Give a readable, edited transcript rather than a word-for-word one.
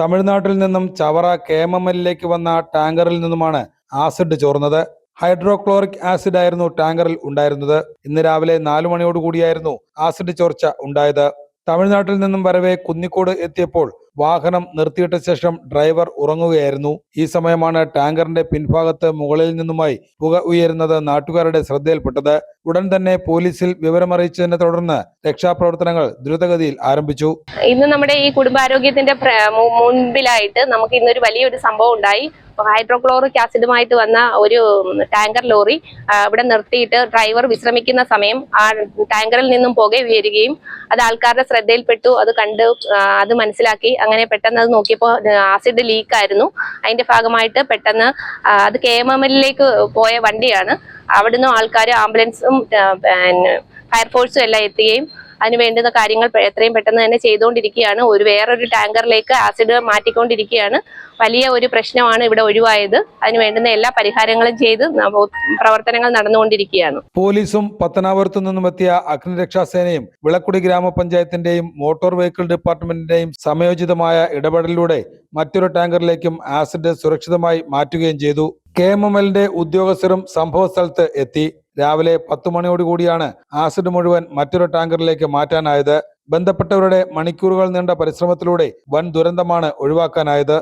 തമിഴ്നാട്ടിൽ നിന്നും ചവറ KMML വന്ന ടാങ്കറിൽ നിന്നുമാണ് ആസിഡ് ചോർന്നത്. ഹൈഡ്രോക്ലോറിക് ആസിഡ് ആയിരുന്നു ടാങ്കറിൽ ഉണ്ടായിരുന്നത്. ഇന്ന് രാവിലെ 4 മണിയോടുകൂടിയായിരുന്നു ആസിഡ് ചോർച്ച ഉണ്ടായത്. തമിഴ്നാട്ടിൽ നിന്നും വരവെ കുന്നിക്കോട് എത്തിയപ്പോൾ വാഹനം നിർത്തിയിട്ട ശേഷം ഡ്രൈവർ ഉറങ്ങുകയായിരുന്നു. ഈ സമയമാണ് ടാങ്കറിന്റെ പിൻഭാഗത്ത് മുകളിൽ നിന്നുമായി പുക ഉയരുന്നത് നാട്ടുകാരുടെ ശ്രദ്ധയിൽപ്പെട്ടത്. ഉടൻ തന്നെ പോലീസിൽ വിവരമറിയിച്ചതിനെ തുടർന്ന് രക്ഷാപ്രവർത്തനങ്ങൾ ദ്രുതഗതിയിൽ ആരംഭിച്ചു. ഇന്ന് നമ്മുടെ ഈ കുടുംബാരോഗ്യത്തിന്റെ മുൻപിലായിട്ട് നമുക്ക് ഇന്നൊരു വലിയൊരു സംഭവം ഉണ്ടായി. ഹൈഡ്രോക്ലോറിക് ആസിഡുമായിട്ട് വന്ന ഒരു ടാങ്കർ ലോറി ഇവിടെ നിർത്തിയിട്ട് ഡ്രൈവർ വിശ്രമിക്കുന്ന സമയം ആ ടാങ്കറിൽ നിന്നും പുക ഉയരുകയും അത് ആൾക്കാരുടെ ശ്രദ്ധയിൽപ്പെട്ടു. അത് കണ്ട് അത് മനസ്സിലാക്കി അങ്ങനെ പെട്ടെന്ന് അത് നോക്കിയപ്പോൾ ആസിഡ് ലീക്ക് ആയിരുന്നു. അതിന്റെ ഭാഗമായിട്ട് പെട്ടെന്ന് അത് KMML പോയ വണ്ടിയാണ്. അവിടുന്ന് ആൾക്കാർ ആംബുലൻസും ഫയർഫോഴ്സും എല്ലാം എത്തുകയും അതിന് വേണ്ടുന്ന കാര്യങ്ങൾ എത്രയും പെട്ടെന്ന് തന്നെ ചെയ്തുകൊണ്ടിരിക്കുകയാണ്. വേറൊരു ടാങ്കറിലേക്ക് ആസിഡ് മാറ്റിക്കൊണ്ടിരിക്കുകയാണ്. വലിയ ഒരു പ്രശ്നമാണ് ഇവിടെ ഒഴിവായത്. അതിന് വേണ്ടുന്ന എല്ലാ പരിഹാരങ്ങളും ചെയ്ത് പ്രവർത്തനങ്ങൾ നടന്നുകൊണ്ടിരിക്കുകയാണ്. പോലീസും പത്തനാപുരത്തു നിന്നും എത്തിയ അഗ്നിരക്ഷാസേനയും വിളക്കുടി ഗ്രാമപഞ്ചായത്തിന്റെയും മോട്ടോർ വെഹിക്കിൾ ഡിപ്പാർട്ട്മെന്റിന്റെയും സമയോചിതമായ ഇടപെടലിലൂടെ മറ്റൊരു ടാങ്കറിലേക്കും ആസിഡ് സുരക്ഷിതമായി മാറ്റുകയും ചെയ്തു. KMML ഉദ്യോഗസ്ഥരും സംഭവ സ്ഥലത്ത് എത്തി. രാവിലെ 10 മണിയോടുകൂടിയാണ് ആസിഡ് മുഴുവൻ മറ്റൊരു ടാങ്കറിലേക്ക് മാറ്റാനായത്. ബന്ധപ്പെട്ടവരുടെ മണിക്കൂറുകൾ നീണ്ട പരിശ്രമത്തിലൂടെ വൻ ദുരന്തമാണ് ഒഴിവാക്കാനായത്.